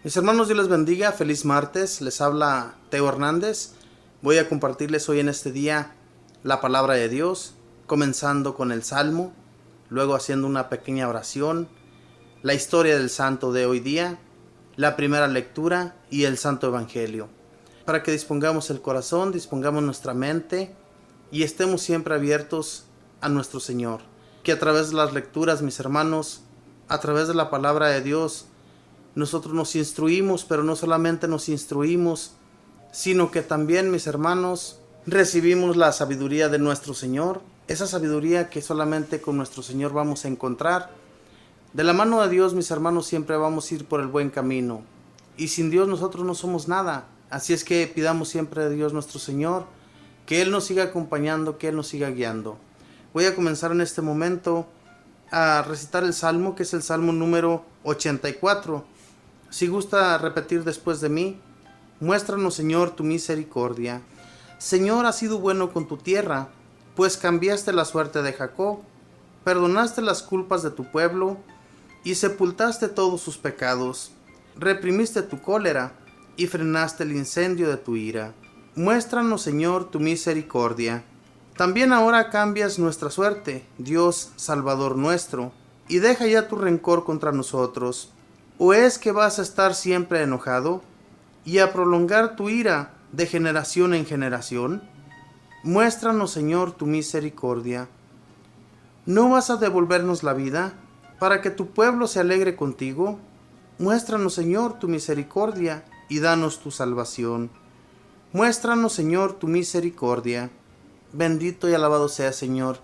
Mis hermanos, Dios les bendiga, feliz martes, les habla Teo Hernández. Voy a compartirles hoy en este día la palabra de Dios, comenzando con el Salmo, luego haciendo una pequeña oración, la historia del santo de hoy día, la primera lectura y el santo evangelio, para que dispongamos el corazón, dispongamos nuestra mente y estemos siempre abiertos a nuestro Señor, que a través de las lecturas, mis hermanos, a través de la palabra de Dios, nosotros nos instruimos, pero no solamente nos instruimos, sino que también, mis hermanos, recibimos la sabiduría de nuestro Señor, esa sabiduría que solamente con nuestro Señor vamos a encontrar. De la mano de Dios, mis hermanos, siempre vamos a ir por el buen camino, y sin Dios nosotros no somos nada. Así es que pidamos siempre a Dios nuestro Señor, que Él nos siga acompañando, que Él nos siga guiando. Voy a comenzar en este momento a recitar el Salmo, que es el Salmo número 84. Si gusta repetir después de mí: muéstranos, Señor, tu misericordia. Señor, has sido bueno con tu tierra, pues cambiaste la suerte de Jacob, perdonaste las culpas de tu pueblo y sepultaste todos sus pecados. Reprimiste tu cólera y frenaste el incendio de tu ira. Muéstranos, Señor, tu misericordia. También ahora cambias nuestra suerte, Dios Salvador nuestro, y deja ya tu rencor contra nosotros. ¿O es que vas a estar siempre enojado y a prolongar tu ira de generación en generación? Muéstranos, Señor, tu misericordia. ¿No vas a devolvernos la vida para que tu pueblo se alegre contigo? Muéstranos, Señor, tu misericordia y danos tu salvación. Muéstranos, Señor, tu misericordia. Bendito y alabado sea, Señor.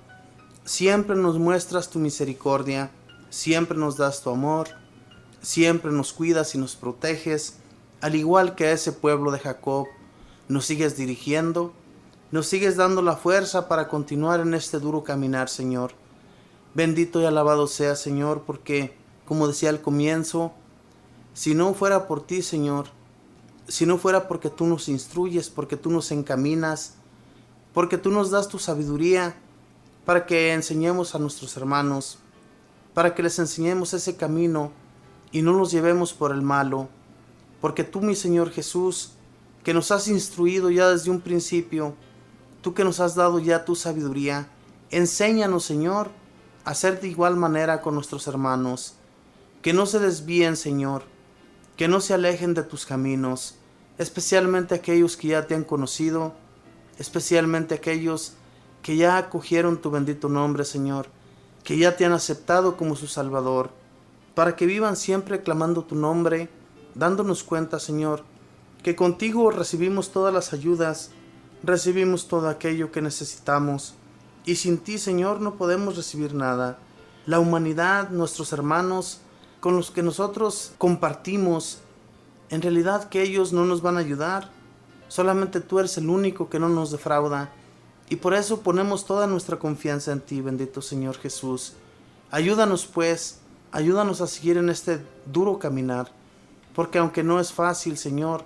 Siempre nos muestras tu misericordia, siempre nos das tu amor, siempre nos cuidas y nos proteges, al igual que a ese pueblo de Jacob. Nos sigues dirigiendo, nos sigues dando la fuerza para continuar en este duro caminar, Señor. Bendito y alabado sea, Señor, porque, como decía al comienzo, si no fuera por ti, Señor, si no fuera porque tú nos instruyes, porque tú nos encaminas, porque tú nos das tu sabiduría para que enseñemos a nuestros hermanos, para que les enseñemos ese camino y no nos llevemos por el malo, porque tú, mi Señor Jesús, que nos has instruido ya desde un principio, tú que nos has dado ya tu sabiduría, enséñanos, Señor, a ser de igual manera con nuestros hermanos, que no se desvíen, Señor, que no se alejen de tus caminos, especialmente aquellos que ya te han conocido, especialmente aquellos que ya acogieron tu bendito nombre, Señor, que ya te han aceptado como su Salvador, para que vivan siempre clamando tu nombre, dándonos cuenta, Señor, que contigo recibimos todas las ayudas, recibimos todo aquello que necesitamos, y sin ti, Señor, no podemos recibir nada. La humanidad, nuestros hermanos, con los que nosotros compartimos, en realidad que ellos no nos van a ayudar, solamente tú eres el único que no nos defrauda, y por eso ponemos toda nuestra confianza en ti, bendito Señor Jesús. Ayúdanos pues, ayúdanos a seguir en este duro caminar, porque aunque no es fácil, Señor,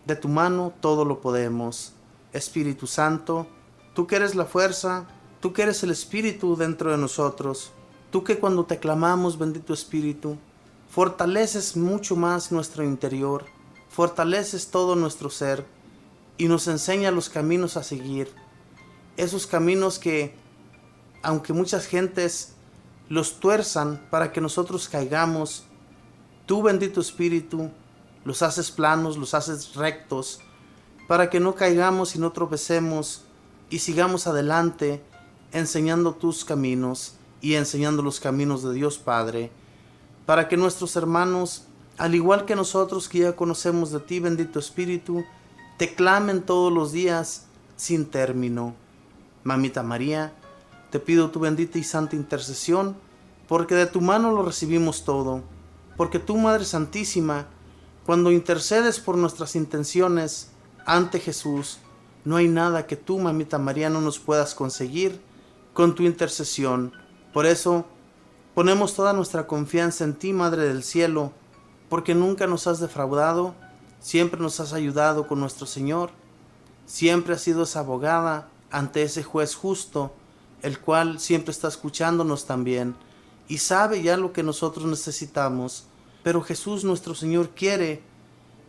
de tu mano todo lo podemos. Espíritu Santo, tú que eres la fuerza, tú que eres el Espíritu dentro de nosotros, tú que cuando te clamamos, bendito Espíritu, fortaleces mucho más nuestro interior, fortaleces todo nuestro ser y nos enseña los caminos a seguir. Esos caminos que, aunque muchas gentes los tuerzan para que nosotros caigamos, tú, bendito Espíritu, los haces planos, los haces rectos, para que no caigamos y no tropecemos y sigamos adelante enseñando tus caminos y enseñando los caminos de Dios Padre, para que nuestros hermanos, al igual que nosotros que ya conocemos de ti, bendito Espíritu, te clamen todos los días sin término. Mamita María, te pido tu bendita y santa intercesión, porque de tu mano lo recibimos todo, porque tú, Madre Santísima, cuando intercedes por nuestras intenciones ante Jesús, no hay nada que tú, Mamita María, no nos puedas conseguir con tu intercesión. Por eso, ponemos toda nuestra confianza en ti, Madre del Cielo, porque nunca nos has defraudado, siempre nos has ayudado con nuestro Señor, siempre has sido esa abogada ante ese juez justo, el cual siempre está escuchándonos también y sabe ya lo que nosotros necesitamos. Pero Jesús nuestro Señor quiere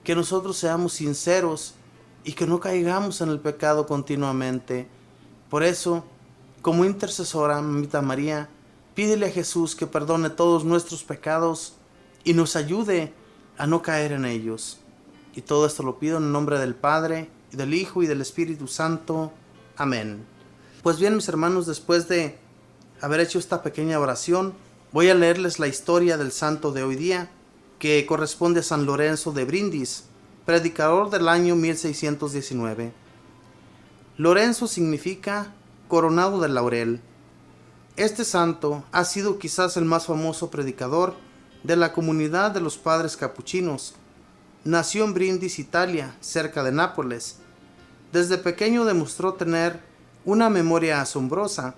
que nosotros seamos sinceros y que no caigamos en el pecado continuamente. Por eso, como intercesora, mamita María, pídele a Jesús que perdone todos nuestros pecados y nos ayude a no caer en ellos. Y todo esto lo pido en el nombre del Padre, y del Hijo, y del Espíritu Santo. Amén. Pues bien, mis hermanos, después de haber hecho esta pequeña oración, voy a leerles la historia del santo de hoy día, que corresponde a San Lorenzo de Brindis, predicador del año 1619. Lorenzo significa coronado de laurel. Este santo ha sido quizás el más famoso predicador de la comunidad de los padres capuchinos. Nació en Brindis, Italia, cerca de Nápoles. Desde pequeño demostró tener una memoria asombrosa.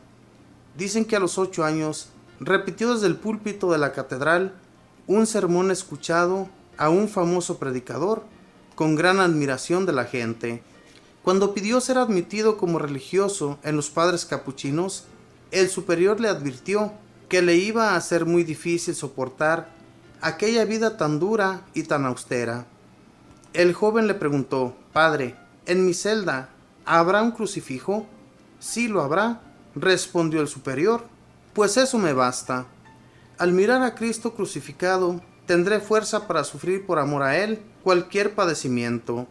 Dicen que a los 8 años repitió desde el púlpito de la catedral un sermón escuchado a un famoso predicador con gran admiración de la gente. Cuando pidió ser admitido como religioso en los padres capuchinos, el superior le advirtió que le iba a ser muy difícil soportar aquella vida tan dura y tan austera. El joven le preguntó: «Padre, en mi celda, ¿habrá un crucifijo?». «Sí lo habrá», respondió el superior, «pues eso me basta. Al mirar a Cristo crucificado, tendré fuerza para sufrir por amor a Él cualquier padecimiento».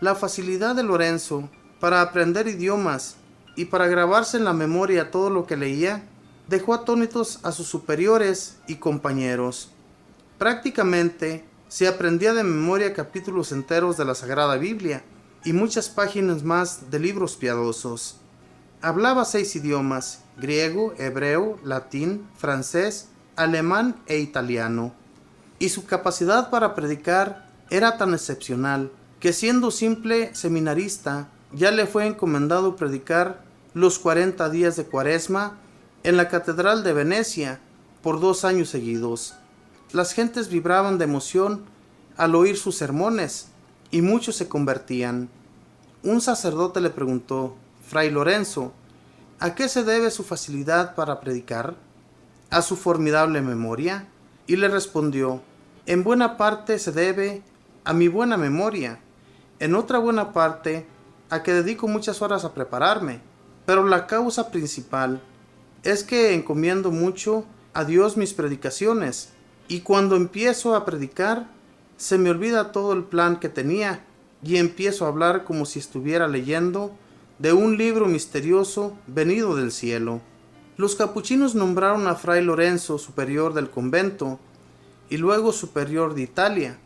La facilidad de Lorenzo para aprender idiomas y para grabarse en la memoria todo lo que leía, dejó atónitos a sus superiores y compañeros. Prácticamente se aprendía de memoria capítulos enteros de la Sagrada Biblia y muchas páginas más de libros piadosos. Hablaba 6 idiomas: griego, hebreo, latín, francés, alemán e italiano. Y su capacidad para predicar era tan excepcional que, siendo simple seminarista, ya le fue encomendado predicar los 40 días de Cuaresma en la Catedral de Venecia por 2 años seguidos. Las gentes vibraban de emoción al oír sus sermones y muchos se convertían. Un sacerdote le preguntó: «Fray Lorenzo, ¿a qué se debe su facilidad para predicar?». «A su formidable memoria». Y le respondió: «En buena parte se debe a mi buena memoria, en otra buena parte a que dedico muchas horas a prepararme, pero la causa principal es que encomiendo mucho a Dios mis predicaciones, y cuando empiezo a predicar se me olvida todo el plan que tenía y empiezo a hablar como si estuviera leyendo de un libro misterioso venido del cielo». Los capuchinos nombraron a Fray Lorenzo superior del convento y luego superior de Italia.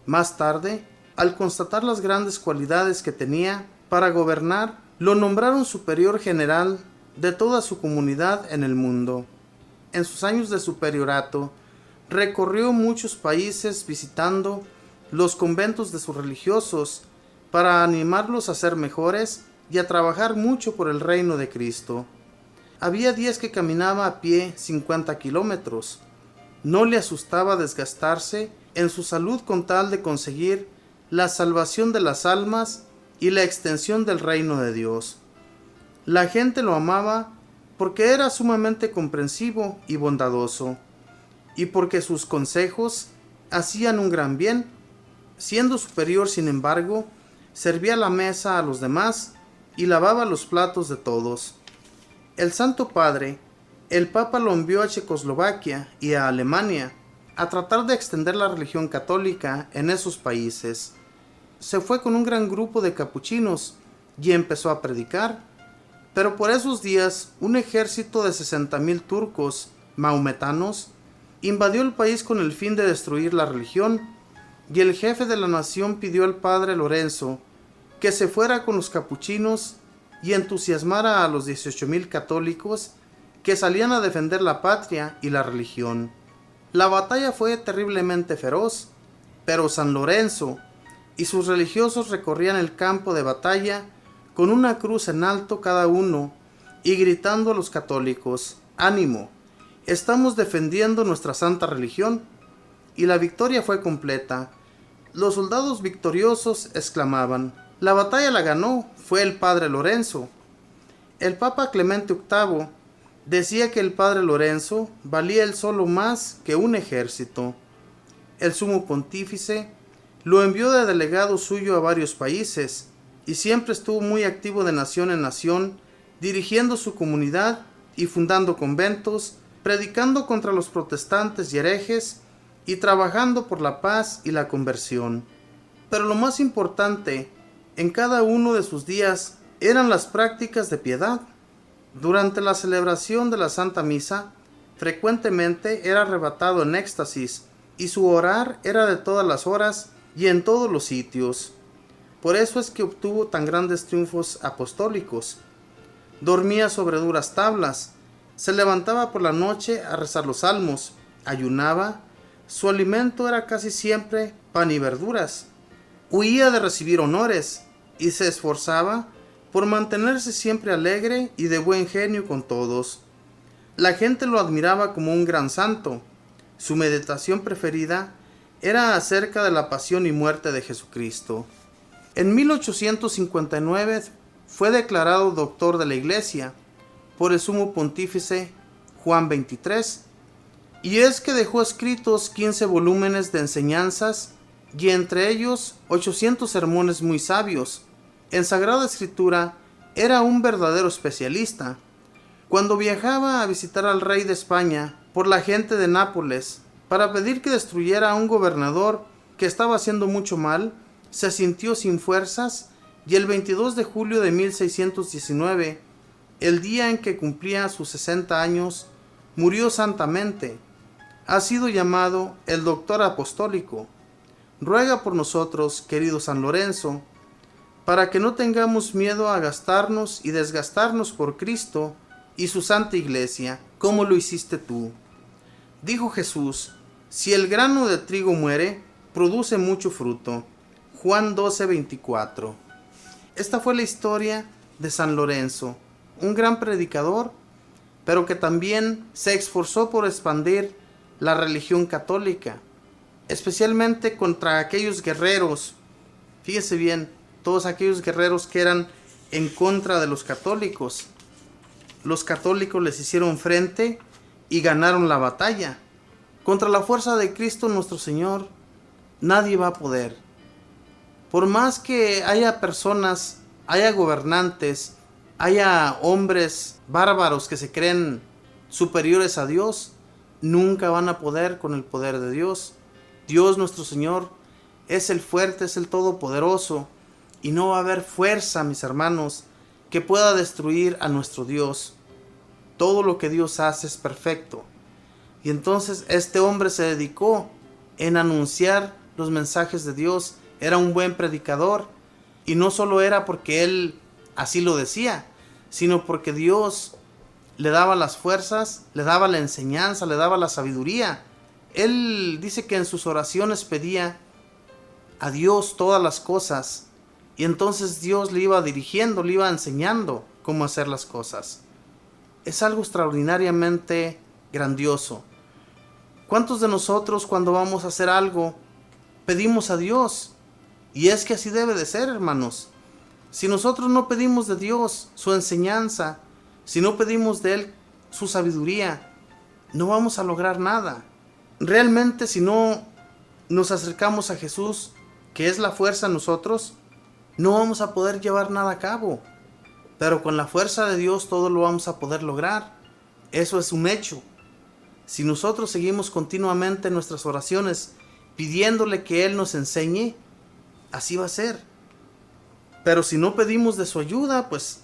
Más tarde, al constatar las grandes cualidades que tenía para gobernar, lo nombraron superior general de toda su comunidad en el mundo. En sus años de superiorato, recorrió muchos países visitando los conventos de sus religiosos para animarlos a ser mejores y a trabajar mucho por el reino de Cristo. Había días que caminaba a pie 50 kilómetros. No le asustaba desgastarse en su salud con tal de conseguir la salvación de las almas y la extensión del reino de Dios. La gente lo amaba porque era sumamente comprensivo y bondadoso, y porque sus consejos hacían un gran bien. Siendo superior, sin embargo, servía la mesa a los demás y lavaba los platos de todos. El Santo Padre, el Papa, lo envió a Checoslovaquia y a Alemania a tratar de extender la religión católica en esos países. Se fue con un gran grupo de capuchinos y empezó a predicar, pero por esos días un ejército de 60,000 turcos maometanos invadió el país con el fin de destruir la religión, y el jefe de la nación pidió al padre Lorenzo que se fuera con los capuchinos y entusiasmara a los 18,000 católicos que salían a defender la patria y la religión. La batalla fue terriblemente feroz, pero San Lorenzo y sus religiosos recorrían el campo de batalla con una cruz en alto cada uno y gritando a los católicos: «¡Ánimo! Estamos defendiendo nuestra santa religión». Y la victoria fue completa. Los soldados victoriosos exclamaban: «La batalla la ganó, fue el padre Lorenzo». El Papa Clemente VIII decía que el padre Lorenzo valía él solo más que un ejército. El sumo pontífice Lo envió de delegado suyo a varios países y siempre estuvo muy activo de nación en nación, dirigiendo su comunidad y fundando conventos, predicando contra los protestantes y herejes y trabajando por la paz y la conversión. Pero lo más importante en cada uno de sus días eran las prácticas de piedad. Durante la celebración de la Santa Misa, frecuentemente era arrebatado en éxtasis y su orar era de todas las horas y en todos los sitios. Por eso es que obtuvo tan grandes triunfos apostólicos. Dormía sobre duras tablas, se levantaba por la noche a rezar los salmos, ayunaba, su alimento era casi siempre pan y verduras. Huía de recibir honores y se esforzaba por mantenerse siempre alegre y de buen genio con todos. La gente lo admiraba como un gran santo. Su meditación preferida era acerca de la pasión y muerte de Jesucristo. En 1859 fue declarado doctor de la Iglesia por el sumo pontífice Juan XXIII, y es que dejó escritos 15 volúmenes de enseñanzas y entre ellos 800 sermones muy sabios. En Sagrada Escritura era un verdadero especialista. Cuando viajaba a visitar al rey de España por la gente de Nápoles para pedir que destruyera a un gobernador que estaba haciendo mucho mal, se sintió sin fuerzas y el 22 de julio de 1619, el día en que cumplía sus 60 años, murió santamente. Ha sido llamado el doctor apostólico. Ruega por nosotros, querido San Lorenzo, para que no tengamos miedo a gastarnos y desgastarnos por Cristo y su Santa Iglesia, como lo hiciste tú. Dijo Jesús: si el grano de trigo muere, produce mucho fruto. Juan 12:24. Esta fue la historia de San Lorenzo, un gran predicador, pero que también se esforzó por expandir la religión católica, especialmente contra aquellos guerreros. Fíjese bien, todos aquellos guerreros que eran en contra de los católicos. Los católicos les hicieron frente y ganaron la batalla. Contra la fuerza de Cristo nuestro Señor, nadie va a poder. Por más que haya personas, haya gobernantes, haya hombres bárbaros que se creen superiores a Dios, nunca van a poder con el poder de Dios. Dios nuestro Señor es el fuerte, es el todopoderoso, y no va a haber fuerza, mis hermanos, que pueda destruir a nuestro Dios. Todo lo que Dios hace es perfecto. Y entonces este hombre se dedicó en anunciar los mensajes de Dios. Era un buen predicador, y no solo era porque él así lo decía, sino porque Dios le daba las fuerzas, le daba la enseñanza, le daba la sabiduría. Él dice que en sus oraciones pedía a Dios todas las cosas, y entonces Dios le iba dirigiendo, le iba enseñando cómo hacer las cosas. Es algo extraordinariamente grandioso. ¿Cuántos de nosotros cuando vamos a hacer algo pedimos a Dios? Y es que así debe de ser, hermanos. Si nosotros no pedimos de Dios su enseñanza, si no pedimos de Él su sabiduría, no vamos a lograr nada. Realmente, si no nos acercamos a Jesús, que es la fuerza en nosotros, no vamos a poder llevar nada a cabo. Pero con la fuerza de Dios todo lo vamos a poder lograr. Eso es un hecho. Si nosotros seguimos continuamente nuestras oraciones pidiéndole que Él nos enseñe, así va a ser. Pero si no pedimos de su ayuda, pues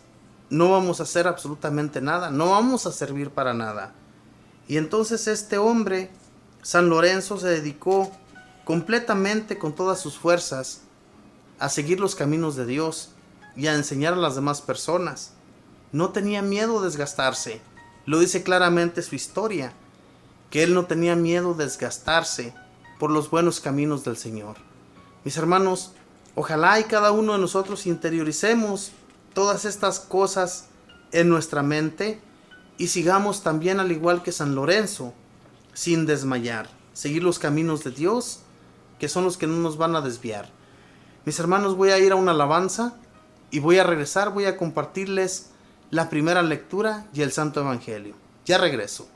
no vamos a hacer absolutamente nada, no vamos a servir para nada. Y entonces este hombre, San Lorenzo, se dedicó completamente con todas sus fuerzas a seguir los caminos de Dios y a enseñar a las demás personas. No tenía miedo de desgastarse. Lo dice claramente su historia, que él no tenía miedo de desgastarse por los buenos caminos del Señor. Mis hermanos, ojalá y cada uno de nosotros interioricemos todas estas cosas en nuestra mente y sigamos también, al igual que San Lorenzo, sin desmayar, seguir los caminos de Dios, que son los que no nos van a desviar. Mis hermanos, voy a ir a una alabanza y voy a regresar, voy a compartirles la primera lectura y el Santo Evangelio. Ya regreso.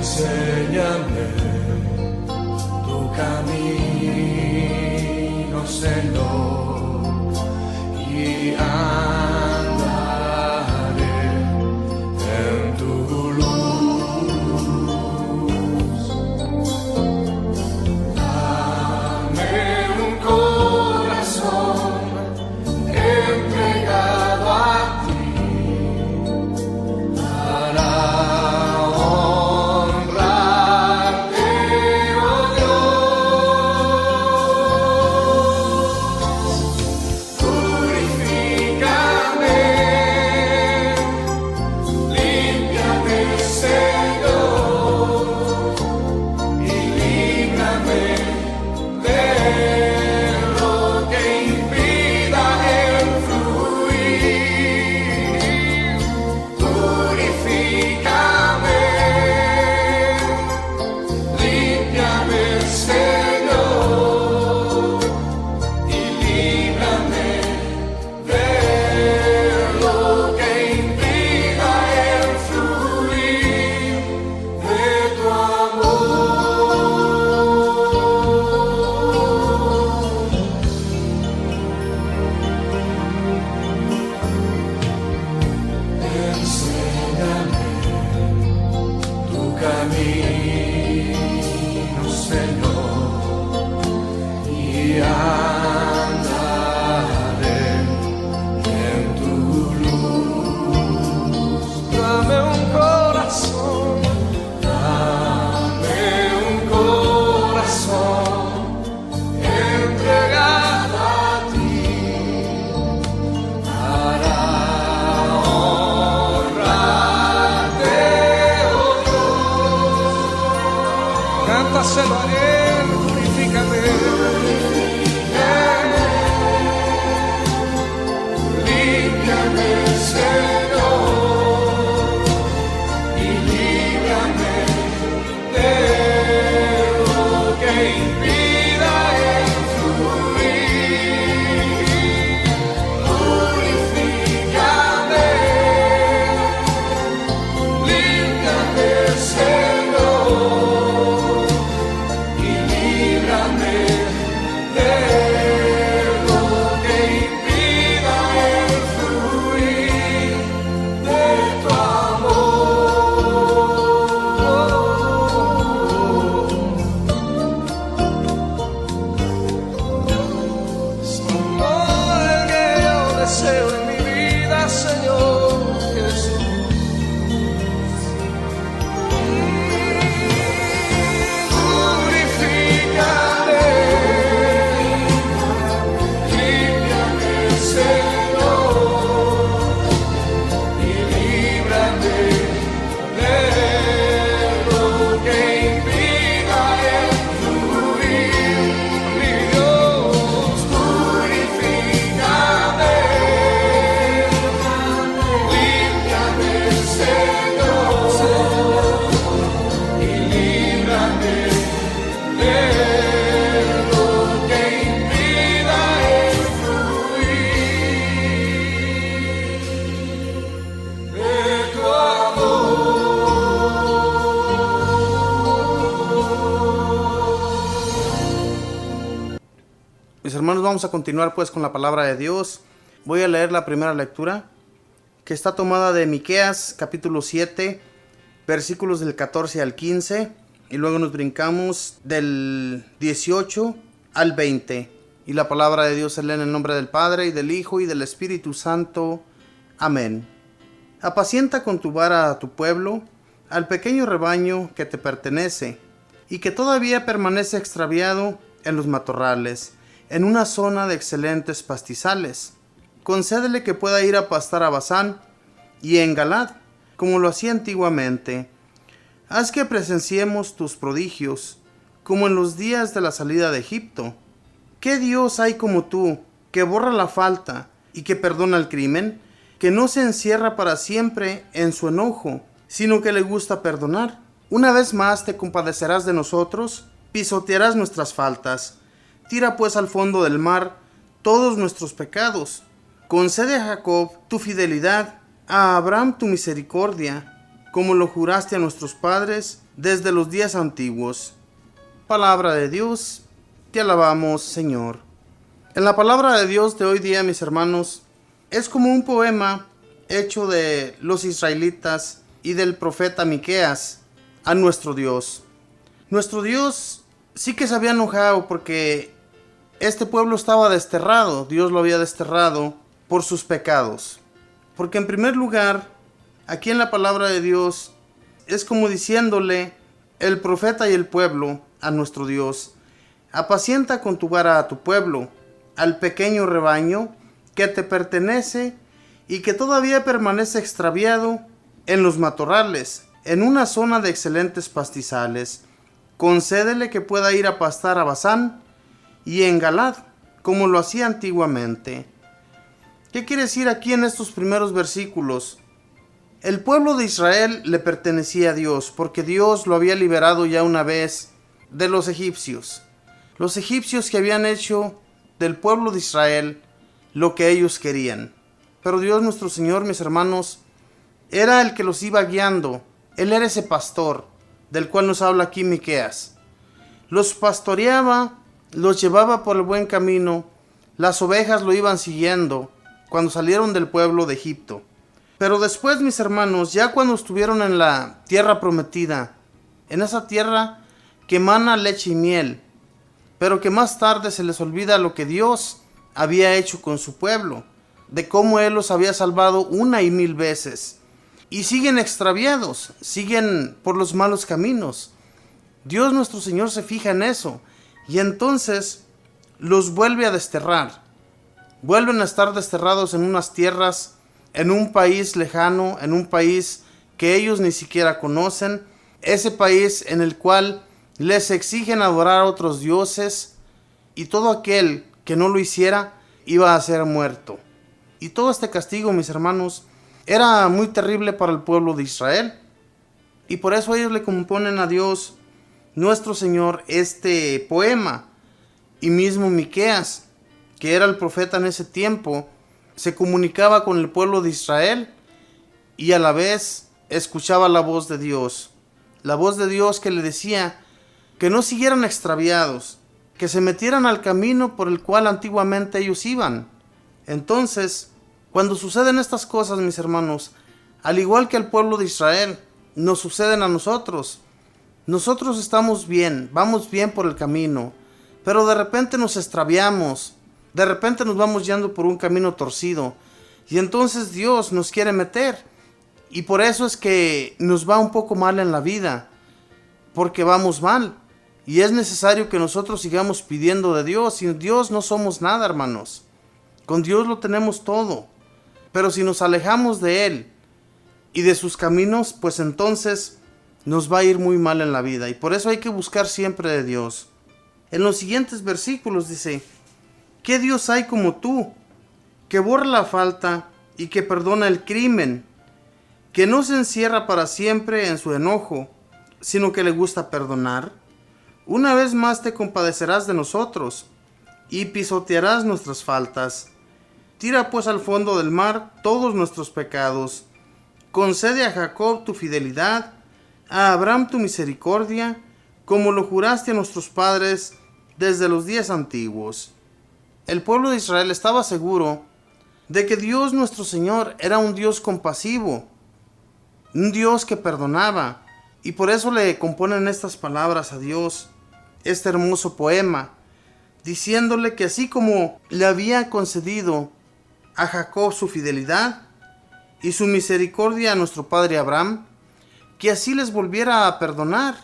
Enséñame tu camino, Señor, y andaré en tu luz. Dame un corazón entregado a ti para camino, Señor, y andaré en tu luz. Dame un corazón entregado a ti para cántaselo a Él, purifícame. Límpiame, Señor, y líbrame de lo que impida el fluir. Purifícame, límpiame, Señor, y líbrame de lo que impida el fluir de tu amor. Es tu amor el que yo deseo en mi vida, Señor Jesús. Mis hermanos, vamos a continuar pues con la palabra de Dios. Voy a leer la primera lectura, que está tomada de Miqueas, capítulo 7, versículos del 14 al 15, y luego nos brincamos del 18 al 20. Y la palabra de Dios se lee en el nombre del Padre, y del Hijo, y del Espíritu Santo. Amén. Apacienta con tu vara a tu pueblo, al pequeño rebaño que te pertenece, y que todavía permanece extraviado en los matorrales, en una zona de excelentes pastizales. Concédele que pueda ir a pastar a Basán y en Galad, como lo hacía antiguamente. Haz que presenciemos tus prodigios, como en los días de la salida de Egipto. ¿Qué Dios hay como tú, que borra la falta y que perdona el crimen, que no se encierra para siempre en su enojo, sino que le gusta perdonar? Una vez más te compadecerás de nosotros, pisotearás nuestras faltas. Tira pues al fondo del mar todos nuestros pecados. Concede a Jacob tu fidelidad, a Abraham tu misericordia, como lo juraste a nuestros padres, desde los días antiguos. Palabra de Dios, te alabamos, Señor. En la palabra de Dios de hoy día, mis hermanos, es como un poema hecho de los israelitas y del profeta Miqueas a nuestro Dios. Nuestro Dios sí que se había enojado porque este pueblo estaba desterrado. Dios lo había desterrado por sus pecados. Porque en primer lugar, aquí en la palabra de Dios, es como diciéndole el profeta y el pueblo a nuestro Dios: apacienta con tu vara a tu pueblo, al pequeño rebaño que te pertenece y que todavía permanece extraviado en los matorrales, en una zona de excelentes pastizales. Concédele que pueda ir a pastar a Basán y en Galad, como lo hacía antiguamente. ¿Qué quiere decir aquí en estos primeros versículos? El pueblo de Israel le pertenecía a Dios, porque Dios lo había liberado ya una vez de los egipcios. Los egipcios que habían hecho del pueblo de Israel lo que ellos querían. Pero Dios nuestro Señor, mis hermanos, era el que los iba guiando. Él era ese pastor del cual nos habla aquí Miqueas. Los pastoreaba, los llevaba por el buen camino. Las ovejas lo iban siguiendo cuando salieron del pueblo de Egipto. Pero después, mis hermanos, ya cuando estuvieron en la tierra prometida, en esa tierra que emana leche y miel, pero que más tarde se les olvida lo que Dios había hecho con su pueblo, de cómo Él los había salvado 1,000 veces. Y siguen extraviados, siguen por los malos caminos. Dios nuestro Señor se fija en eso, y entonces los vuelve a desterrar. Vuelven a estar desterrados en unas tierras, en un país lejano, en un país que ellos ni siquiera conocen, ese país en el cual les exigen adorar a otros dioses, y todo aquel que no lo hiciera iba a ser muerto. Y todo este castigo, mis hermanos, era muy terrible para el pueblo de Israel, y por eso ellos le componen a Dios nuestro Señor este poema. Y mismo Miqueas, que era el profeta en ese tiempo, se comunicaba con el pueblo de Israel y a la vez escuchaba la voz de Dios. La voz de Dios que le decía que no siguieran extraviados, que se metieran al camino por el cual antiguamente ellos iban. Entonces, cuando suceden estas cosas, mis hermanos, al igual que al pueblo de Israel, nos suceden a nosotros. Nosotros estamos bien, vamos bien por el camino, pero de repente nos extraviamos. De repente nos vamos yendo por un camino torcido y entonces Dios nos quiere meter, y por eso es que nos va un poco mal en la vida, porque vamos mal, y es necesario que nosotros sigamos pidiendo de Dios. Sin Dios no somos nada, hermanos. Con Dios lo tenemos todo, pero si nos alejamos de Él y de sus caminos, pues entonces nos va a ir muy mal en la vida, y por eso hay que buscar siempre de Dios. En los siguientes versículos dice: ¿qué Dios hay como tú, que borra la falta y que perdona el crimen, que no se encierra para siempre en su enojo, sino que le gusta perdonar? Una vez más te compadecerás de nosotros y pisotearás nuestras faltas. Tira pues al fondo del mar todos nuestros pecados. Concede a Jacob tu fidelidad, a Abraham tu misericordia, como lo juraste a nuestros padres desde los días antiguos. El pueblo de Israel estaba seguro de que Dios nuestro Señor era un Dios compasivo, un Dios que perdonaba, y por eso le componen estas palabras a Dios, este hermoso poema, diciéndole que así como le había concedido a Jacob su fidelidad y su misericordia a nuestro padre Abraham, que así les volviera a perdonar,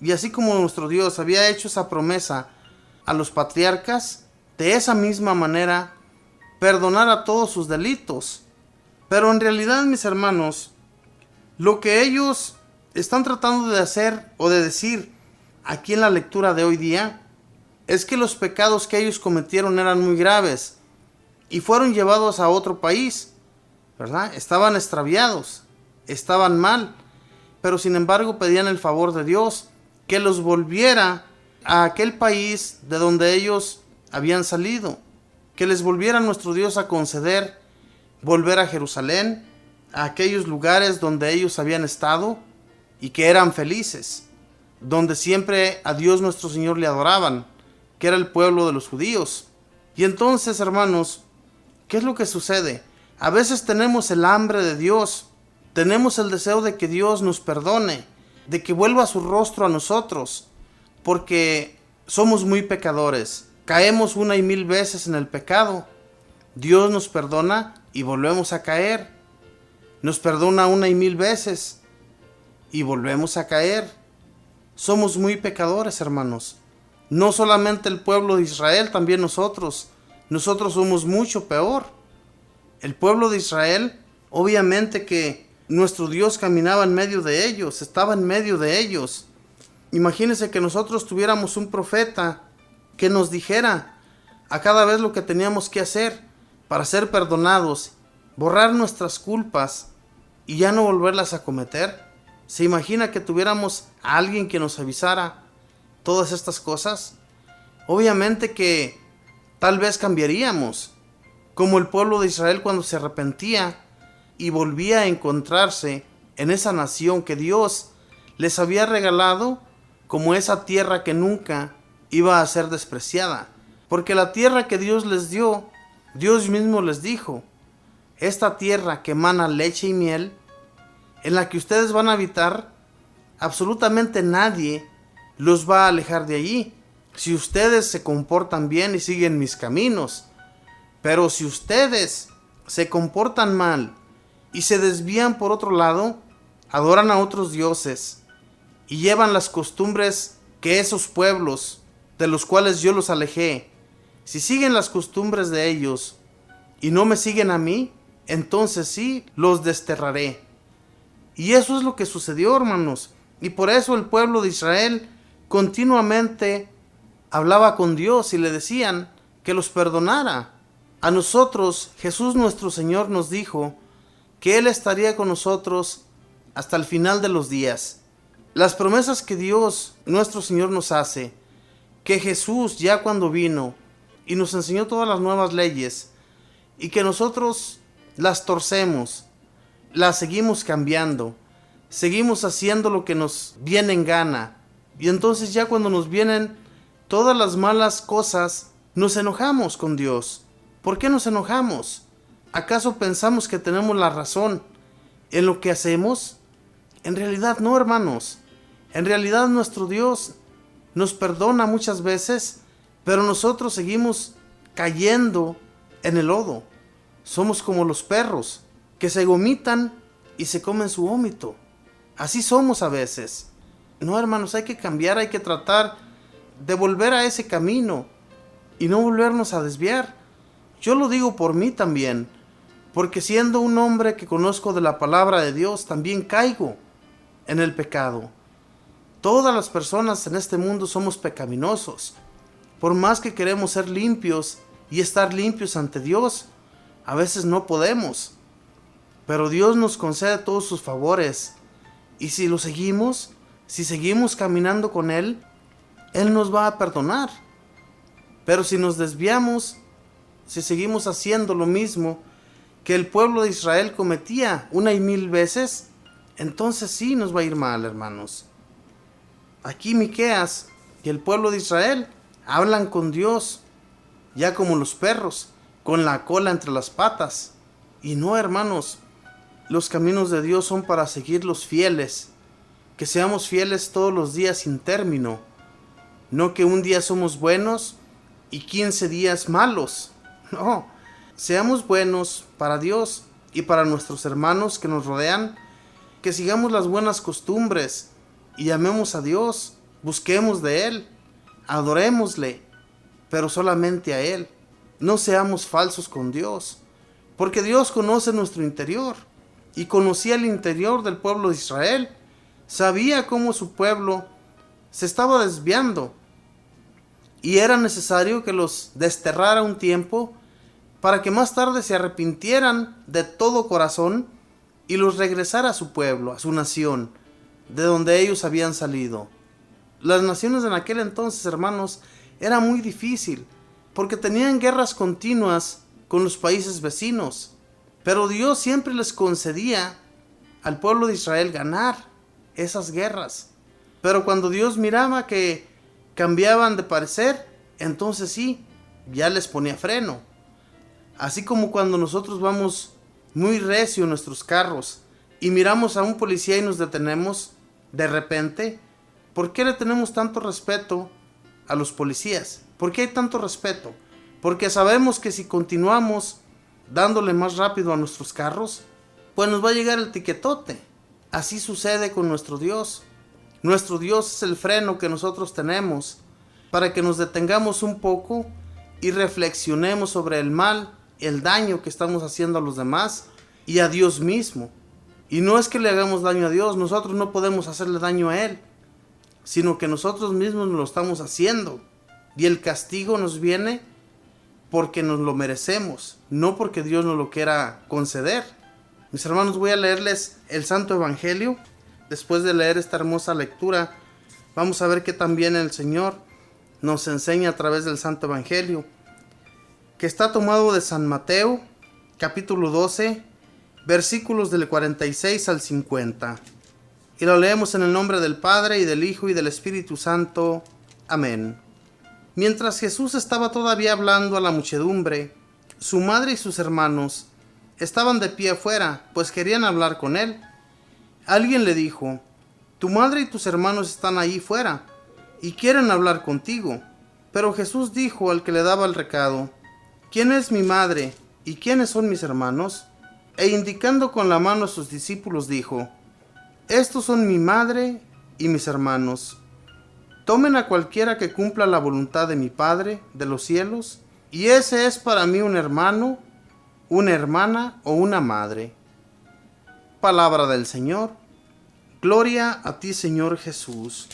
y así como nuestro Dios había hecho esa promesa a los patriarcas, de esa misma manera perdonar a todos sus delitos. Pero en realidad, mis hermanos, lo que ellos están tratando de hacer o de decir aquí en la lectura de hoy día es que los pecados que ellos cometieron eran muy graves y fueron llevados a otro país, ¿verdad? Estaban extraviados, estaban mal, pero sin embargo pedían el favor de Dios que los volviera a aquel país de donde ellos habían salido, que les volviera nuestro Dios a conceder volver a Jerusalén, a aquellos lugares donde ellos habían estado, y que eran felices, donde siempre a Dios nuestro Señor le adoraban, que era el pueblo de los judíos. Y entonces, hermanos, ¿qué es lo que sucede? A veces tenemos el hambre de Dios, tenemos el deseo de que Dios nos perdone, de que vuelva su rostro a nosotros, porque somos muy pecadores, caemos 1 y 1000 veces en el pecado. Dios nos perdona y volvemos a caer. Nos perdona 1 y 1000 veces y volvemos a caer. Somos muy pecadores, hermanos. No solamente el pueblo de Israel, también nosotros. Nosotros somos mucho peor. El pueblo de Israel, obviamente que nuestro Dios caminaba en medio de ellos, estaba en medio de ellos. Imagínense que nosotros tuviéramos un profeta que nos dijera a cada vez lo que teníamos que hacer para ser perdonados, borrar nuestras culpas y ya no volverlas a cometer. ¿Se imagina que tuviéramos a alguien que nos avisara todas estas cosas? Obviamente que tal vez cambiaríamos, como el pueblo de Israel cuando se arrepentía y volvía a encontrarse en esa nación que Dios les había regalado como esa tierra que nunca iba a ser despreciada. Porque la tierra que Dios les dio, Dios mismo les dijo: esta tierra que emana leche y miel, en la que ustedes van a habitar, absolutamente nadie los va a alejar de allí, si ustedes se comportan bien y siguen mis caminos. Pero si ustedes se comportan mal y se desvían por otro lado, adoran a otros dioses y llevan las costumbres que esos pueblos de los cuales yo los alejé, si siguen las costumbres de ellos y no me siguen a mí, entonces sí los desterraré. Y eso es lo que sucedió, hermanos. Y por eso el pueblo de Israel continuamente hablaba con Dios y le decían que los perdonara. A nosotros, Jesús nuestro Señor nos dijo que Él estaría con nosotros hasta el final de los días. Las promesas que Dios nuestro Señor nos hace, que Jesús ya cuando vino y nos enseñó todas las nuevas leyes, y que nosotros las torcemos, las seguimos cambiando, seguimos haciendo lo que nos viene en gana, y entonces ya cuando nos vienen todas las malas cosas, nos enojamos con Dios. ¿Por qué nos enojamos? ¿Acaso pensamos que tenemos la razón en lo que hacemos? En realidad no, hermanos. En realidad nuestro Dios nos perdona muchas veces, pero nosotros seguimos cayendo en el lodo. Somos como los perros que se vomitan y se comen su vómito. Así somos a veces. No, hermanos, hay que cambiar, hay que tratar de volver a ese camino y no volvernos a desviar. Yo lo digo por mí también, porque siendo un hombre que conozco de la palabra de Dios, también caigo en el pecado. Todas las personas en este mundo somos pecaminosos. Por más que queremos ser limpios y estar limpios ante Dios, a veces no podemos. Pero Dios nos concede todos sus favores. Y si lo seguimos, si seguimos caminando con Él, Él nos va a perdonar. Pero si nos desviamos, si seguimos haciendo lo mismo que el pueblo de Israel cometía 1 y 1000 veces, entonces sí nos va a ir mal, hermanos. Aquí Miqueas y el pueblo de Israel hablan con Dios, ya como los perros, con la cola entre las patas. Y no, hermanos, los caminos de Dios son para seguirlos fieles, que seamos fieles todos los días sin término, no que un día somos buenos y 15 días malos. No, seamos buenos para Dios y para nuestros hermanos que nos rodean, que sigamos las buenas costumbres y amemos a Dios, busquemos de Él, adorémosle, pero solamente a Él. No seamos falsos con Dios, porque Dios conoce nuestro interior y conocía el interior del pueblo de Israel. Sabía cómo su pueblo se estaba desviando y era necesario que los desterrara un tiempo para que más tarde se arrepintieran de todo corazón y los regresara a su pueblo, a su nación, de donde ellos habían salido. Las naciones en aquel entonces, hermanos, era muy difícil, porque tenían guerras continuas con los países vecinos, pero Dios siempre les concedía al pueblo de Israel ganar esas guerras. Pero cuando Dios miraba que cambiaban de parecer, entonces sí, ya les ponía freno. Así como cuando nosotros vamos muy recio en nuestros carros y miramos a un policía y nos detenemos de repente, ¿por qué le tenemos tanto respeto a los policías? ¿Por qué hay tanto respeto? Porque sabemos que si continuamos dándole más rápido a nuestros carros, pues nos va a llegar el tiquetote. Así sucede con nuestro Dios. Nuestro Dios es el freno que nosotros tenemos para que nos detengamos un poco y reflexionemos sobre el mal, el daño que estamos haciendo a los demás y a Dios mismo. Y no es que le hagamos daño a Dios, nosotros no podemos hacerle daño a Él, sino que nosotros mismos lo estamos haciendo. Y el castigo nos viene porque nos lo merecemos, no porque Dios nos lo quiera conceder. Mis hermanos, voy a leerles el Santo Evangelio. Después de leer esta hermosa lectura, vamos a ver que también el Señor nos enseña a través del Santo Evangelio, que está tomado de San Mateo, capítulo 12, versículos del 46 al 50. Y lo leemos en el nombre del Padre, y del Hijo, y del Espíritu Santo. Amén. Mientras Jesús estaba todavía hablando a la muchedumbre, su madre y sus hermanos estaban de pie afuera, pues querían hablar con él. Alguien le dijo: tu madre y tus hermanos están ahí fuera, y quieren hablar contigo. Pero Jesús dijo al que le daba el recado: ¿quién es mi madre y quiénes son mis hermanos? E indicando con la mano a sus discípulos dijo: estos son mi madre y mis hermanos. Tomen a cualquiera que cumpla la voluntad de mi Padre de los cielos, y ese es para mí un hermano, una hermana o una madre. Palabra del Señor. Gloria a ti, Señor Jesús.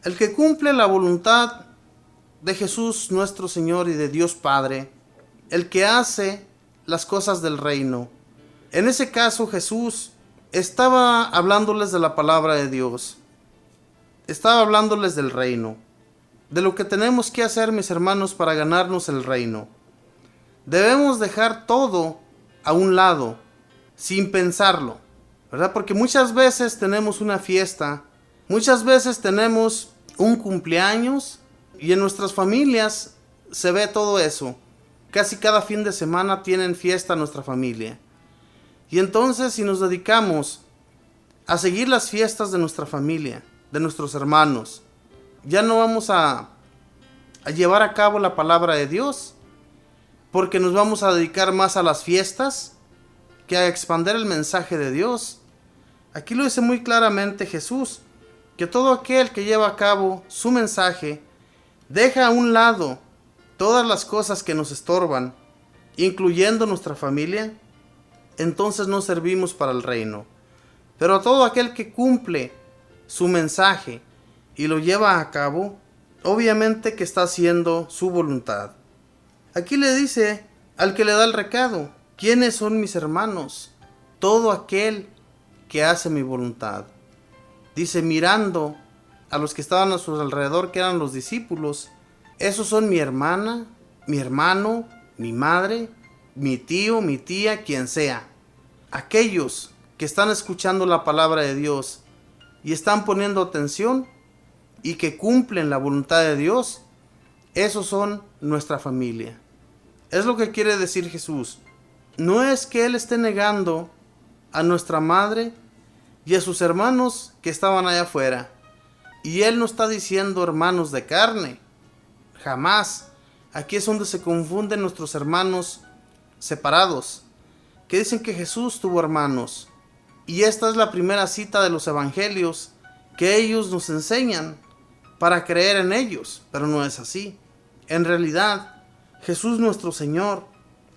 El que cumple la voluntad de Jesús nuestro Señor y de Dios Padre, el que hace las cosas del reino. En ese caso Jesús estaba hablándoles de la palabra de Dios. Estaba hablándoles del reino, de lo que tenemos que hacer, mis hermanos, para ganarnos el reino. Debemos dejar todo a un lado, sin pensarlo, ¿verdad? Porque muchas veces tenemos una fiesta, muchas veces tenemos un cumpleaños, y en nuestras familias se ve todo eso. Casi cada fin de semana tienen fiesta nuestra familia. Y entonces, si nos dedicamos a seguir las fiestas de nuestra familia, de nuestros hermanos, ya no vamos a llevar a cabo la palabra de Dios, porque nos vamos a dedicar más a las fiestas que a expandir el mensaje de Dios. Aquí lo dice muy claramente Jesús, que todo aquel que lleva a cabo su mensaje deja a un lado todas las cosas que nos estorban, incluyendo nuestra familia, entonces no servimos para el reino. Pero todo aquel que cumple su mensaje y lo lleva a cabo, obviamente que está haciendo su voluntad. Aquí le dice al que le da el recado: ¿quiénes son mis hermanos? Todo aquel que hace mi voluntad. Dice, mirando a los que estaban a su alrededor, que eran los discípulos: esos son mi hermana, mi hermano, mi madre, mi tío, mi tía, quien sea. Aquellos que están escuchando la palabra de Dios y están poniendo atención y que cumplen la voluntad de Dios, esos son nuestra familia. Es lo que quiere decir Jesús. No es que Él esté negando a nuestra madre y a sus hermanos que estaban allá afuera. Y Él no está diciendo hermanos de carne. Jamás. Aquí es donde se confunden nuestros hermanos separados, que dicen que Jesús tuvo hermanos. Y esta es la primera cita de los evangelios que ellos nos enseñan para creer en ellos, pero no es así. En realidad, Jesús nuestro Señor,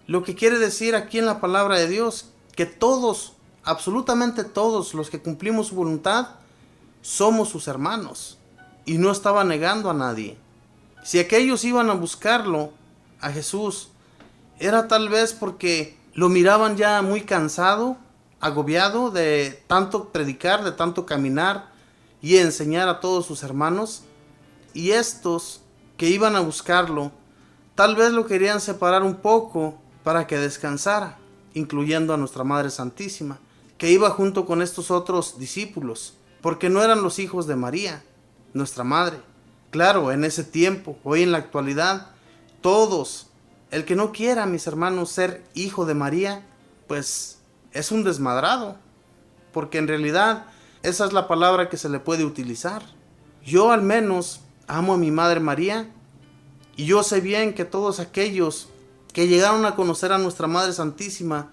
lo que quiere decir aquí en la palabra de Dios, que todos, absolutamente todos los que cumplimos su voluntad, somos sus hermanos. Y no estaba negando a nadie. Si aquellos iban a buscarlo, a Jesús, era tal vez porque lo miraban ya muy cansado, agobiado de tanto predicar, de tanto caminar y enseñar a todos sus hermanos. Y estos que iban a buscarlo, tal vez lo querían separar un poco para que descansara, incluyendo a nuestra Madre Santísima, que iba junto con estos otros discípulos, porque no eran los hijos de María, nuestra madre. Claro, en ese tiempo, hoy en la actualidad, todos, el que no quiera, mis hermanos, ser hijo de María, pues es un desmadrado, porque en realidad esa es la palabra que se le puede utilizar. Yo al menos amo a mi madre María, y yo sé bien que todos aquellos que llegaron a conocer a nuestra Madre Santísima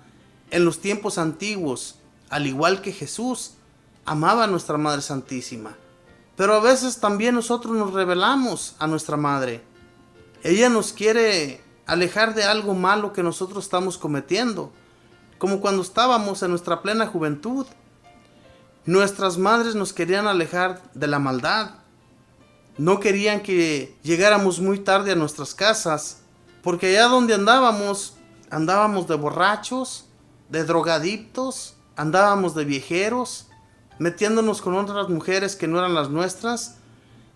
en los tiempos antiguos, al igual que Jesús, amaba a nuestra Madre Santísima. Pero a veces también nosotros nos rebelamos a nuestra Madre. Ella nos quiere alejar de algo malo que nosotros estamos cometiendo, como cuando estábamos en nuestra plena juventud. Nuestras madres nos querían alejar de la maldad. No querían que llegáramos muy tarde a nuestras casas, porque allá donde andábamos de borrachos, de drogadictos, andábamos de viejeros, metiéndonos con otras mujeres que no eran las nuestras.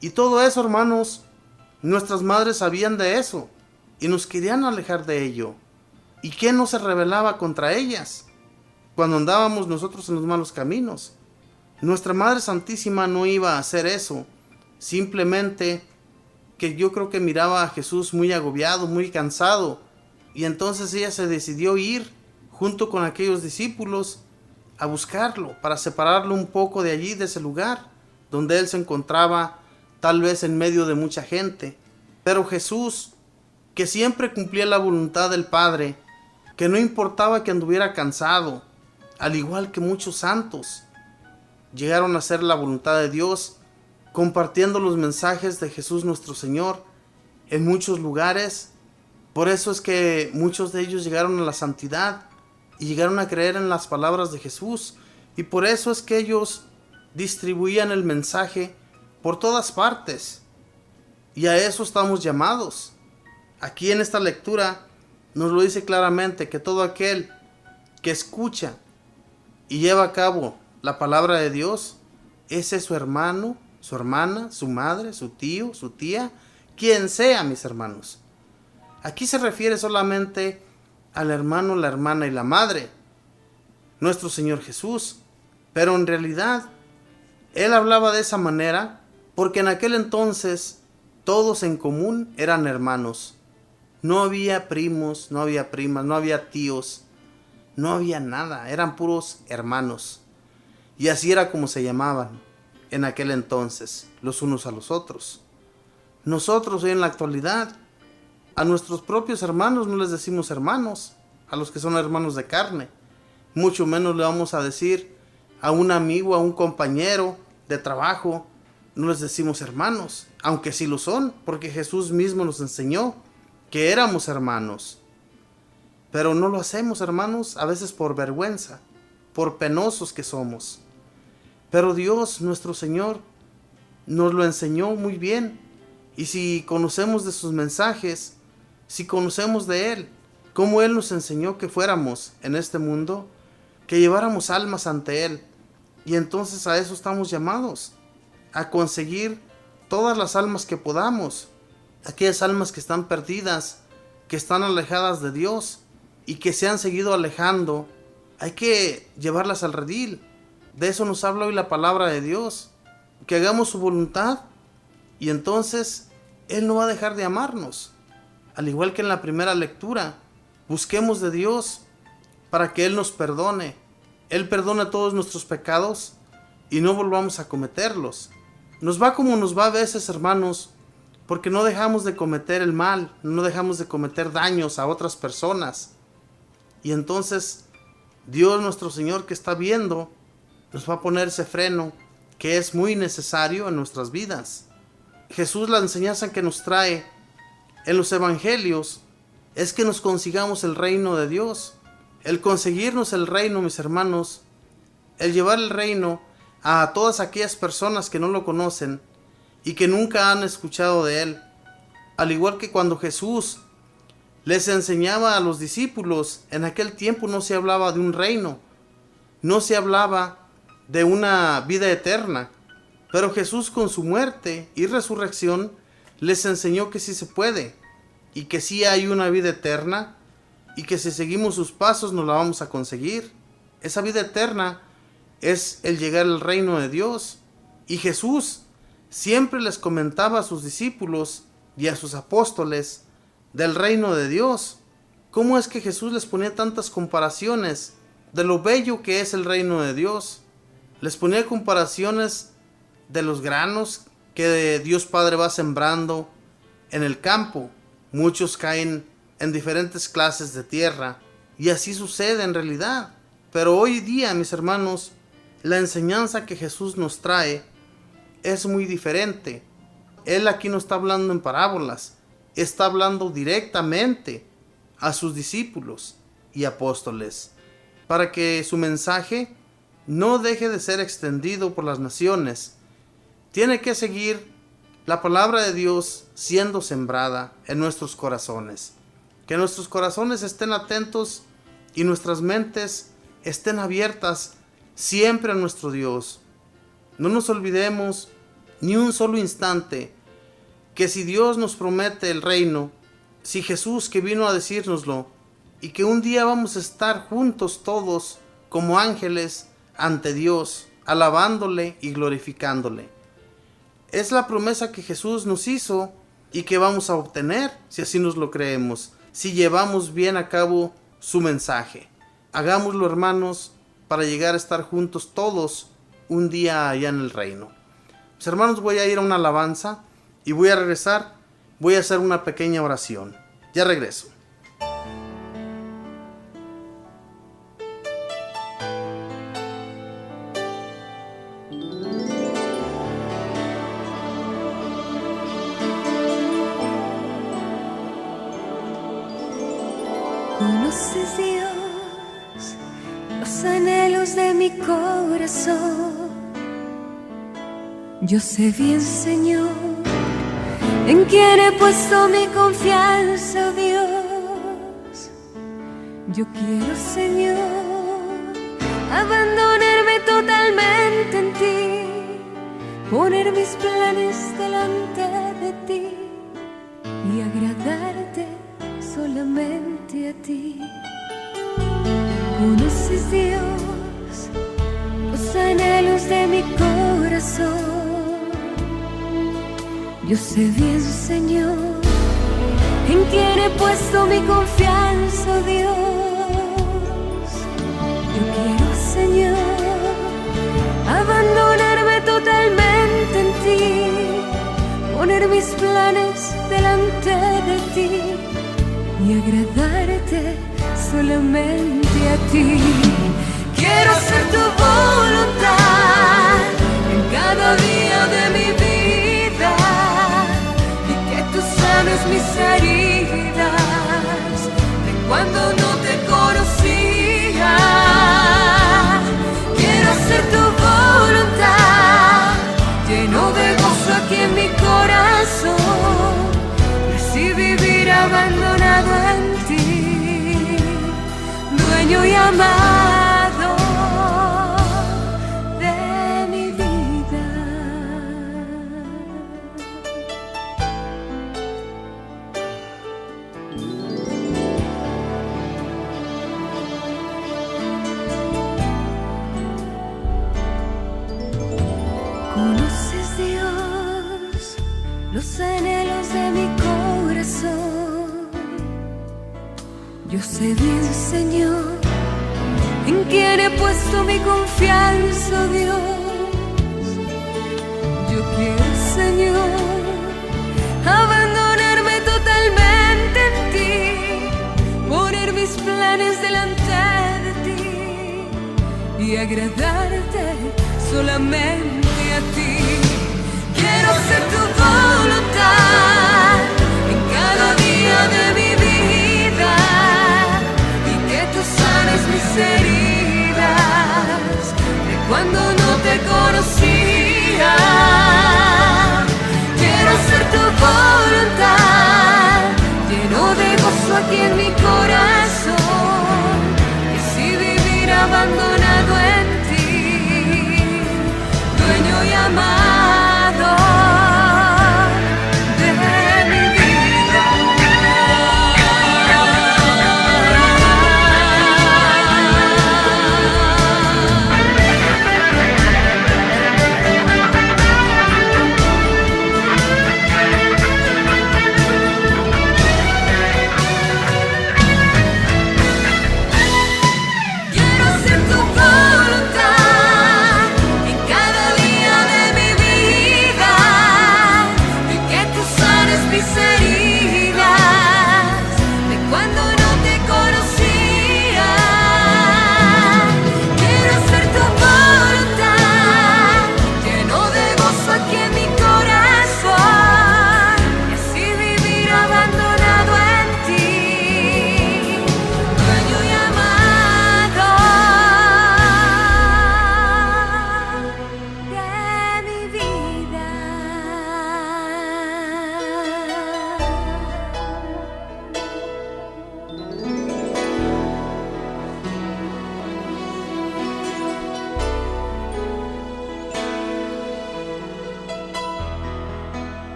Y todo eso, hermanos, nuestras madres sabían de eso y nos querían alejar de ello. ¿Y quién no se rebelaba contra ellas cuando andábamos nosotros en los malos caminos? Nuestra Madre Santísima no iba a hacer eso. Simplemente que yo creo que miraba a Jesús muy agobiado, muy cansado, y entonces ella se decidió ir junto con aquellos discípulos a buscarlo, para separarlo un poco de allí, de ese lugar donde él se encontraba, tal vez en medio de mucha gente. Pero Jesús, que siempre cumplía la voluntad del Padre, que no importaba que anduviera cansado, al igual que muchos santos, llegaron a hacer la voluntad de Dios, compartiendo los mensajes de Jesús nuestro Señor en muchos lugares. Por eso es que muchos de ellos llegaron a la santidad y llegaron a creer en las palabras de Jesús, y por eso es que ellos distribuían el mensaje por todas partes, y a eso estamos llamados. Aquí en esta lectura nos lo dice claramente, que todo aquel que escucha y lleva a cabo la palabra de Dios, ese es su hermano, su hermana, su madre, su tío, su tía, quien sea, mis hermanos. Aquí se refiere solamente al hermano, la hermana y la madre, nuestro Señor Jesús. Pero en realidad, Él hablaba de esa manera porque en aquel entonces todos en común eran hermanos. No había primos, no había primas, no había tíos, no había nada, eran puros hermanos. Y así era como se llamaban en aquel entonces, los unos a los otros. Nosotros hoy en la actualidad, a nuestros propios hermanos no les decimos hermanos, a los que son hermanos de carne. Mucho menos le vamos a decir a un amigo, a un compañero de trabajo, no les decimos hermanos, aunque sí lo son, porque Jesús mismo nos enseñó que éramos hermanos. Pero no lo hacemos, hermanos, a veces por vergüenza, por penosos que somos. Pero Dios, nuestro Señor, nos lo enseñó muy bien. Y si conocemos de sus mensajes, si conocemos de Él, cómo Él nos enseñó que fuéramos en este mundo, que lleváramos almas ante Él. Y entonces a eso estamos llamados, a conseguir todas las almas que podamos, aquellas almas que están perdidas, que están alejadas de Dios y que se han seguido alejando. Hay que llevarlas al redil. De eso nos habla hoy la palabra de Dios, que hagamos su voluntad y entonces Él no va a dejar de amarnos. Al igual que en la primera lectura, busquemos de Dios para que Él nos perdone. Él perdona todos nuestros pecados y no volvamos a cometerlos. Nos va como nos va a veces, hermanos, porque no dejamos de cometer el mal, no dejamos de cometer daños a otras personas. Y entonces Dios nuestro Señor, que está viendo, nos va a poner ese freno que es muy necesario en nuestras vidas. Jesús, la enseñanza que nos trae en los evangelios es que nos consigamos el reino de Dios. El conseguirnos el reino, mis hermanos, el llevar el reino a todas aquellas personas que no lo conocen y que nunca han escuchado de Él. Al igual que cuando Jesús les enseñaba a los discípulos, en aquel tiempo no se hablaba de un reino, no se hablaba de una vida eterna, pero Jesús con su muerte y resurrección les enseñó que sí se puede y que sí hay una vida eterna y que si seguimos sus pasos nos la vamos a conseguir. Esa vida eterna es el llegar al reino de Dios. Y Jesús siempre les comentaba a sus discípulos y a sus apóstoles del reino de Dios. ¿Cómo es que Jesús les ponía tantas comparaciones de lo bello que es el reino de Dios? Les ponía comparaciones de los granos que Dios Padre va sembrando en el campo. Muchos caen en diferentes clases de tierra y así sucede en realidad. Pero hoy día, mis hermanos, la enseñanza que Jesús nos trae es muy diferente. Él aquí no está hablando en parábolas, está hablando directamente a sus discípulos y apóstoles, para que su mensaje no deje de ser extendido por las naciones. Tiene que seguir la palabra de Dios siendo sembrada en nuestros corazones. Que nuestros corazones estén atentos y nuestras mentes estén abiertas siempre a nuestro Dios. No nos olvidemos ni un solo instante que si Dios nos promete el reino, si Jesús que vino a decírnoslo, y que un día vamos a estar juntos todos como ángeles ante Dios, alabándole y glorificándole. Es la promesa que Jesús nos hizo y que vamos a obtener si así nos lo creemos, si llevamos bien a cabo su mensaje. Hagámoslo, hermanos, para llegar a estar juntos todos un día allá en el reino. Mis hermanos, voy a ir a una alabanza y voy a regresar. Voy a hacer una pequeña oración. Ya regreso. Conoces, Dios, los anhelos de mi corazón. Yo sé bien, Señor, en quién he puesto mi confianza, oh Dios. Yo quiero, Señor, abandonarme totalmente en ti, poner mis planes delante de ti y agradarte solamente a ti. Conoces, Dios, los anhelos de mi corazón. Yo sé bien, Señor, en quién he puesto mi confianza, oh Dios. Yo quiero, Señor, abandonarme totalmente en ti, poner mis planes delante de ti y agradarte solamente a ti. Quiero hacer tu voluntad en cada día de mi vida y que tú sanes mis heridas de cuando no te conocía. Quiero hacer tu voluntad, lleno de gozo aquí en mi corazón, y así vivir abandonado en ti, dueño y amado de mi vida. Conoces, Dios, los anhelos de mi corazón. Yo sé bien, Señor, en quién he puesto mi confianza, oh Dios. Yo quiero, Señor, abandonarme totalmente en ti, poner mis planes delante de ti y agradarte solamente a ti. Quiero hacer tu voluntad en cada día de mi vida y que tú sanes mis heridas de cuando no te conocía. Quiero hacer tu voluntad, lleno de gozo aquí en mi corazón, y así vivir abandonado en ti, dueño y amado de mi vida.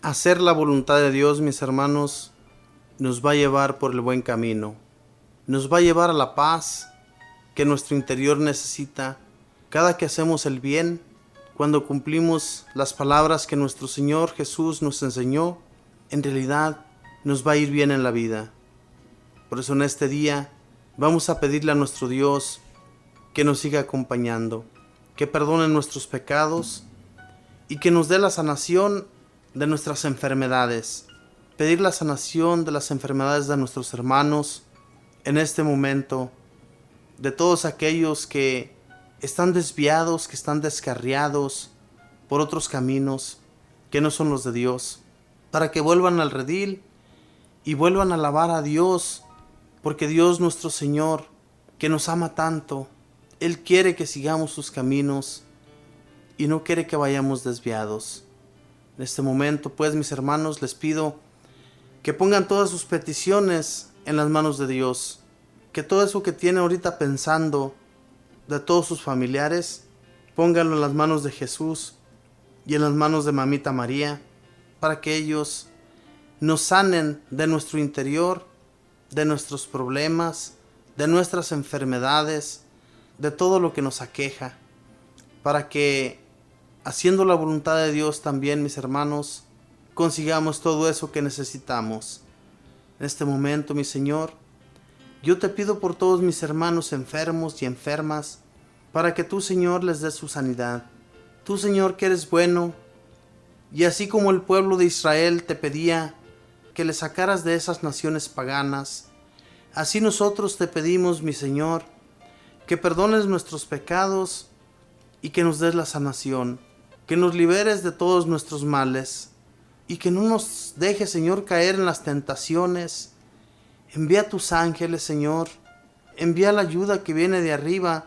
Hacer la voluntad de Dios, mis hermanos, nos va a llevar por el buen camino. Nos va a llevar a la paz que nuestro interior necesita cada que hacemos el bien, cuando cumplimos las palabras que nuestro Señor Jesús nos enseñó. En realidad nos va a ir bien en la vida. Por eso en este día vamos a pedirle a nuestro Dios que nos siga acompañando, que perdone nuestros pecados y que nos dé la sanación de nuestras enfermedades. Pedir la sanación de las enfermedades de nuestros hermanos en este momento, de todos aquellos que están desviados, que están descarriados por otros caminos que no son los de Dios, para que vuelvan al redil y vuelvan a alabar a Dios, porque Dios nuestro Señor, que nos ama tanto, Él quiere que sigamos sus caminos y no quiere que vayamos desviados. En este momento, pues, mis hermanos, les pido que pongan todas sus peticiones en las manos de Dios, que todo eso que tienen ahorita pensando de todos sus familiares, pónganlo en las manos de Jesús y en las manos de Mamita María, para que ellos nos sanen de nuestro interior, de nuestros problemas, de nuestras enfermedades, de todo lo que nos aqueja, para que, haciendo la voluntad de Dios también, mis hermanos, consigamos todo eso que necesitamos. En este momento, mi Señor, yo te pido por todos mis hermanos enfermos y enfermas, para que tú, Señor, les des su sanidad. Tú, Señor, que eres bueno, y así como el pueblo de Israel te pedía que le sacaras de esas naciones paganas, así nosotros te pedimos, mi Señor, que perdones nuestros pecados y que nos des la sanación, que nos liberes de todos nuestros males y que no nos dejes, Señor, caer en las tentaciones. Envía tus ángeles, Señor, envía la ayuda que viene de arriba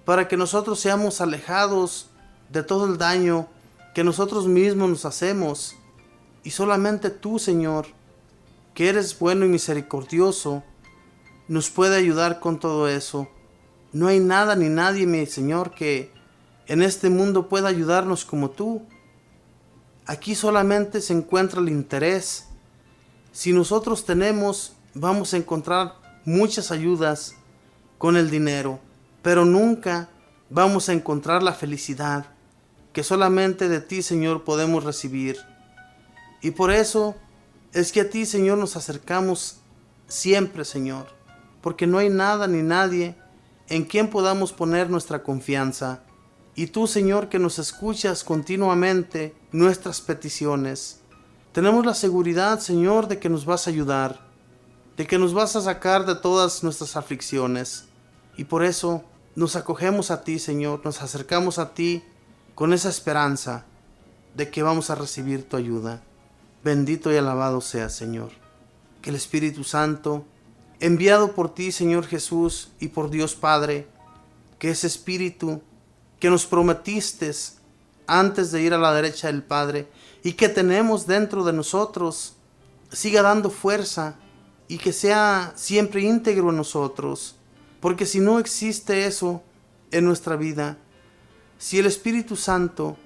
para que nosotros seamos alejados de todo el daño que nosotros mismos nos hacemos. Y solamente tú, Señor, que eres bueno y misericordioso, nos puede ayudar con todo eso. No hay nada ni nadie, mi Señor, que en este mundo pueda ayudarnos como tú. Aquí solamente se encuentra el interés. Si nosotros tenemos, vamos a encontrar muchas ayudas con el dinero, pero nunca vamos a encontrar la felicidad que solamente de ti, Señor, podemos recibir. Y por eso es que a ti, Señor, nos acercamos siempre, Señor, porque no hay nada ni nadie en quien podamos poner nuestra confianza. Y tú, Señor, que nos escuchas continuamente nuestras peticiones, tenemos la seguridad, Señor, de que nos vas a ayudar, de que nos vas a sacar de todas nuestras aflicciones. Y por eso nos acogemos a ti, Señor, nos acercamos a ti con esa esperanza de que vamos a recibir tu ayuda. Bendito y alabado sea, Señor. Que el Espíritu Santo, enviado por ti, Señor Jesús, y por Dios Padre, que ese Espíritu que nos prometiste antes de ir a la derecha del Padre y que tenemos dentro de nosotros, siga dando fuerza y que sea siempre íntegro en nosotros. Porque si no existe eso en nuestra vida, si el Espíritu Santo,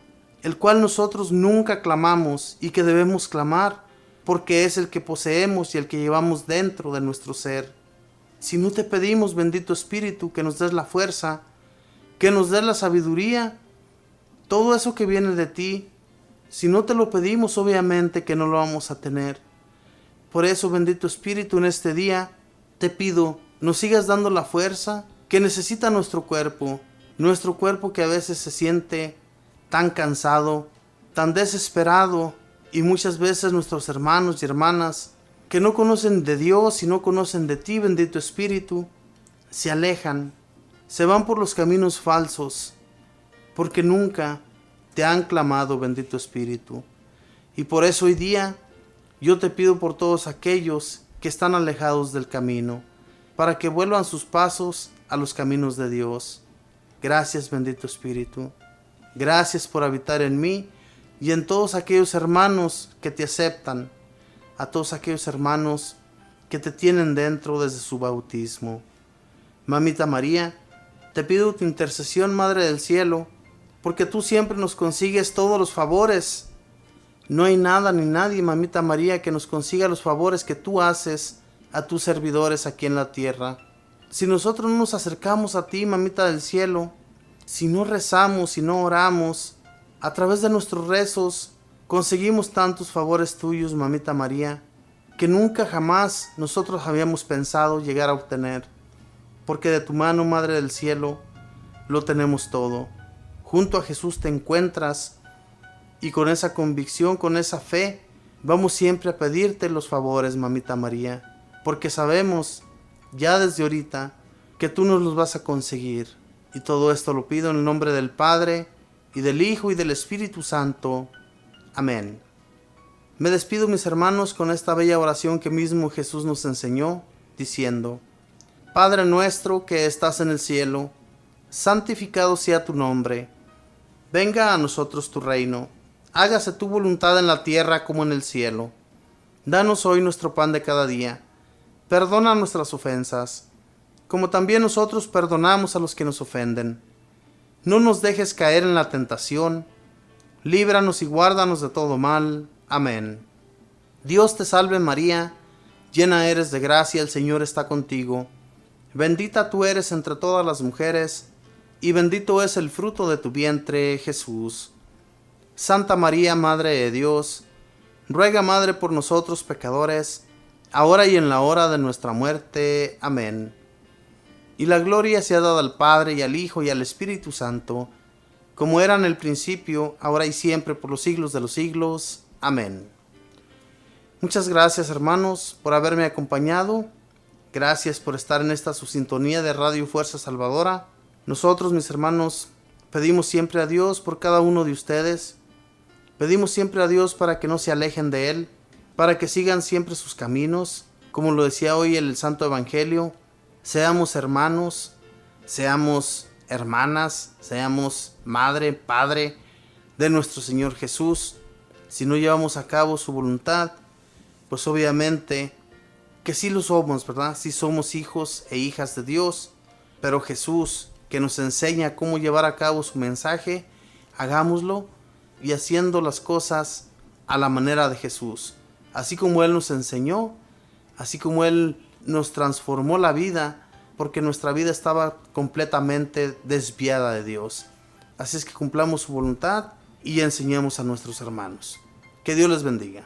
el cual nosotros nunca clamamos y que debemos clamar, porque es el que poseemos y el que llevamos dentro de nuestro ser, si no te pedimos, bendito Espíritu, que nos des la fuerza, que nos des la sabiduría, todo eso que viene de ti, si no te lo pedimos, obviamente que no lo vamos a tener. Por eso, bendito Espíritu, en este día te pido, nos sigas dando la fuerza que necesita nuestro cuerpo que a veces se siente tan cansado, tan desesperado, y muchas veces nuestros hermanos y hermanas que no conocen de Dios y no conocen de ti, bendito Espíritu, se alejan, se van por los caminos falsos, porque nunca te han clamado, bendito Espíritu. Y por eso hoy día yo te pido por todos aquellos que están alejados del camino, para que vuelvan sus pasos a los caminos de Dios. Gracias, bendito Espíritu. Gracias por habitar en mí y en todos aquellos hermanos que te aceptan, a todos aquellos hermanos que te tienen dentro desde su bautismo. Mamita María, te pido tu intercesión, Madre del Cielo, porque tú siempre nos consigues todos los favores No hay nada ni nadie, mamita María, que nos consiga los favores que tú haces a tus servidores aquí en la tierra. Si nosotros no nos acercamos a ti, mamita del cielo, si no rezamos, si no oramos, a través de nuestros rezos conseguimos tantos favores tuyos, mamita María, que nunca jamás nosotros habíamos pensado llegar a obtener, porque de tu mano, Madre del Cielo, lo tenemos todo. Junto a Jesús te encuentras y con esa convicción, con esa fe, vamos siempre a pedirte los favores, mamita María, porque sabemos ya desde ahorita que tú nos los vas a conseguir. Y todo esto lo pido en el nombre del Padre, y del Hijo, y del Espíritu Santo. Amén. Me despido, mis hermanos, con esta bella oración que mismo Jesús nos enseñó, diciendo: Padre nuestro que estás en el cielo, santificado sea tu nombre. Venga a nosotros tu reino. Hágase tu voluntad en la tierra como en el cielo. Danos hoy nuestro pan de cada día. Perdona nuestras ofensas, como también nosotros perdonamos a los que nos ofenden. No nos dejes caer en la tentación. Líbranos y guárdanos de todo mal. Amén. Dios te salve María, llena eres de gracia, el Señor está contigo. Bendita tú eres entre todas las mujeres, y bendito es el fruto de tu vientre, Jesús. Santa María, Madre de Dios, ruega, Madre, por nosotros pecadores, ahora y en la hora de nuestra muerte. Amén. Y la gloria sea dada al Padre, y al Hijo, y al Espíritu Santo, como era en el principio, ahora y siempre, por los siglos de los siglos. Amén. Muchas gracias, hermanos, por haberme acompañado. Gracias por estar en esta su sintonía de Radio Fuerza Salvadora. Nosotros, mis hermanos, pedimos siempre a Dios por cada uno de ustedes. Pedimos siempre a Dios para que no se alejen de Él, para que sigan siempre sus caminos. Como lo decía hoy el Santo Evangelio, seamos hermanos, seamos hermanas, seamos madre, padre de nuestro Señor Jesús. Si no llevamos a cabo su voluntad, pues obviamente que sí lo somos, ¿verdad? Sí somos hijos e hijas de Dios, pero Jesús, que nos enseña cómo llevar a cabo su mensaje, hagámoslo y haciendo las cosas a la manera de Jesús. Así como Él nos enseñó, así como Él nos transformó la vida, porque nuestra vida estaba completamente desviada de Dios. Así es que cumplamos su voluntad y enseñemos a nuestros hermanos. Que Dios les bendiga.